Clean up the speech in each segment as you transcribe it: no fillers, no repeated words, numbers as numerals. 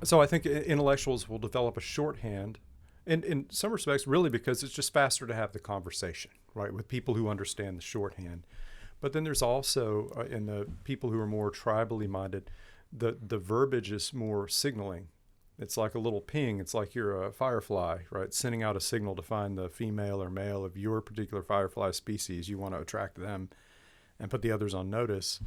So I think intellectuals will develop a shorthand, and in some respects, really because it's just faster to have the conversation, right, with people who understand the shorthand. But then there's also, in the people who are more tribally minded, the verbiage is more signaling. It's like a little ping. It's like you're a firefly, right, sending out a signal to find the female or male of your particular firefly species. You want to attract them and put the others on notice.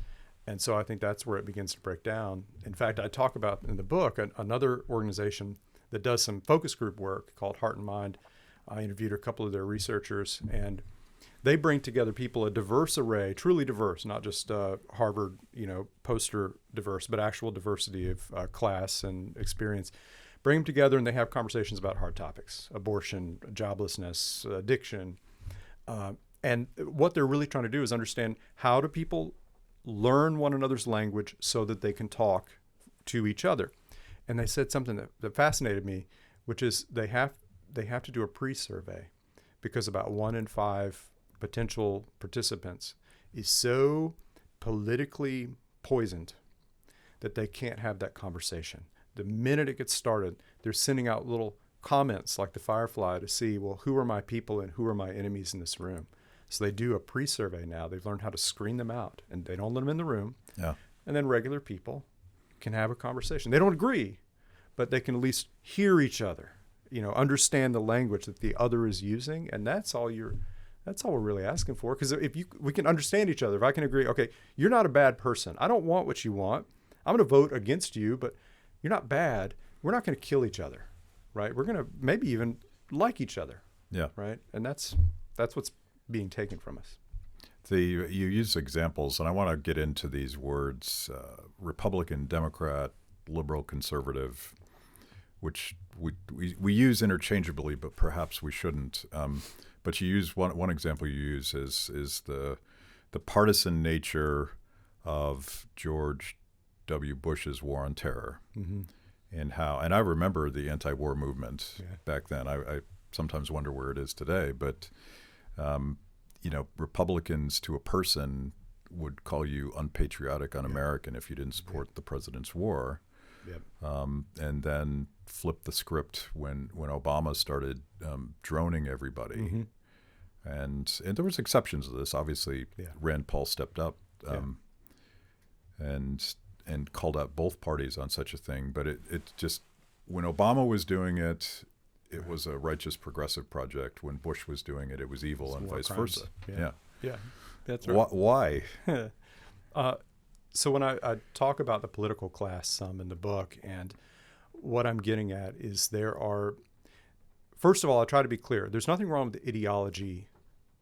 And so I think that's where it begins to break down. In fact, I talk about in the book another organization that does some focus group work called Heart and Mind. I interviewed a couple of their researchers, and they bring together people, a diverse array, truly diverse, not just Harvard, poster diverse, but actual diversity of class and experience. Bring them together, and they have conversations about hard topics: abortion, joblessness, addiction. And what they're really trying to do is understand, how do people learn one another's language so that they can talk to each other. And they said something that fascinated me, which is they have to do a pre-survey, because about 1 in 5 potential participants is so politically poisoned that they can't have that conversation. The minute it gets started, they're sending out little comments like the firefly to see, well, who are my people and who are my enemies in this room? So they do a pre-survey now. They've learned how to screen them out, and they don't let them in the room. Yeah. And then regular people can have a conversation. They don't agree, but they can at least hear each other, understand the language that the other is using. And that's all we're really asking for. Because we can understand each other. If I can agree, okay, you're not a bad person. I don't want what you want. I'm going to vote against you, but you're not bad. We're not going to kill each other, right? We're going to maybe even like each other. Yeah. Right. And that's what's being taken from us. You use examples, and I want to get into these words: Republican, Democrat, liberal, conservative, which we use interchangeably, but perhaps we shouldn't. But you use one example you use is the partisan nature of George W. Bush's war on terror, Mm-hmm. and I remember the anti-war movement back then. I sometimes wonder where it is today, but Republicans to a person would call you unpatriotic, un-American if you didn't support the president's war. Yep. And then flip the script when Obama started droning everybody. Mm-hmm. And there was exceptions to this. Obviously, Rand Paul stepped up and called out both parties on such a thing. But it just, when Obama was doing it, it was a righteous progressive project. When Bush was doing it, it was evil, and vice versa. Yeah, that's right. Why? So when I talk about the political class some in the book, and what I'm getting at is first of all, I try to be clear. There's nothing wrong with the ideology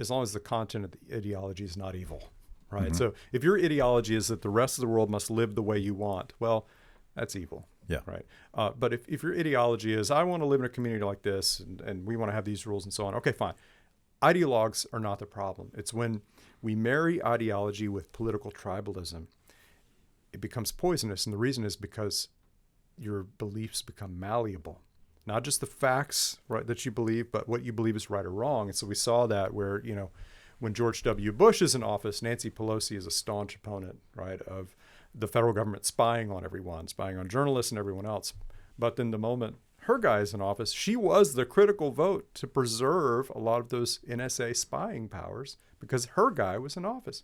as long as the content of the ideology is not evil, right? Mm-hmm. So if your ideology is that the rest of the world must live the way you want, well, that's evil. Yeah. Right. But if your ideology is, I want to live in a community like this, and we want to have these rules and so on, okay, fine. Ideologues are not the problem. It's when we marry ideology with political tribalism, it becomes poisonous. And the reason is because your beliefs become malleable. Not just the facts, right, that you believe, but what you believe is right or wrong. And so we saw that where, when George W. Bush is in office, Nancy Pelosi is a staunch opponent, right, of the federal government spying on everyone, spying on journalists and everyone else. But then the moment her guy is in office, she was the critical vote to preserve a lot of those NSA spying powers because her guy was in office.